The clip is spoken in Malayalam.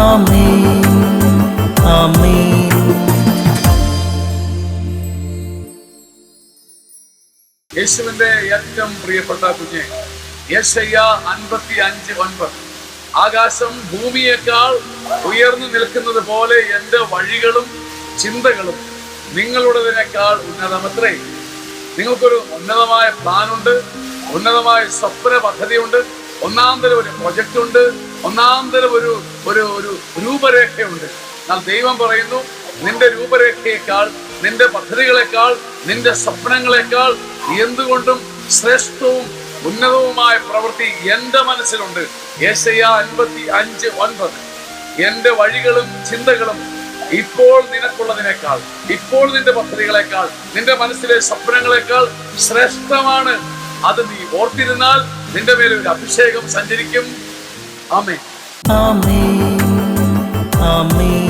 ആമേൻ ആമേൻ. യേശുവിന്റെ ഏറ്റവും പ്രിയപ്പെട്ട കുഞ്ഞെ, യെശയ്യാ 55:9, ആകാശം ഭൂമിയേക്കാൾ ഉയർന്നു നിൽക്കുന്നത് പോലെ എൻ്റെ വഴികളും ചിന്തകളും നിങ്ങളുടേതിനേക്കാൾ ഉന്നതമത്രേ. നിങ്ങൾക്കൊരു ഉന്നതമായ പ്ലാനുണ്ട്, ഉന്നതമായ സ്വപ്ന പദ്ധതിയുണ്ട്, ഒന്നാന്തരം ഒരു പ്രൊജക്റ്റ് ഉണ്ട്, ഒന്നാന്തരം ഒരു ഒരു ഒരു രൂപരേഖയുണ്ട്. എന്നാൽ ദൈവം പറയുന്നു, നിന്റെ രൂപരേഖയേക്കാൾ, നിന്റെ പദ്ധതികളെക്കാൾ, നിന്റെ സ്വപ്നങ്ങളെക്കാൾ എന്തുകൊണ്ടും ശ്രേഷ്ഠവും ഉന്നതവുമായ പ്രവൃത്തി എൻ്റെ മനസ്സിലുണ്ട്. യെശയ്യാ 55:9, എൻ്റെ വഴികളും ചിന്തകളും ഇപ്പോൾ നിനക്കുള്ളതിനേക്കാൾ, ഇപ്പോൾ നിന്റെ പദ്ധതികളെക്കാൾ, നിന്റെ മനസ്സിലെ സ്വപ്നങ്ങളെക്കാൾ ശ്രേഷ്ഠമാണ്. അത് നീ ഓർത്തിരുന്നാൽ നിന്റെ മേലെ ഒരു അഭിഷേകം സഞ്ചരിക്കും. ആമേൻ ആമേൻ ആമേൻ.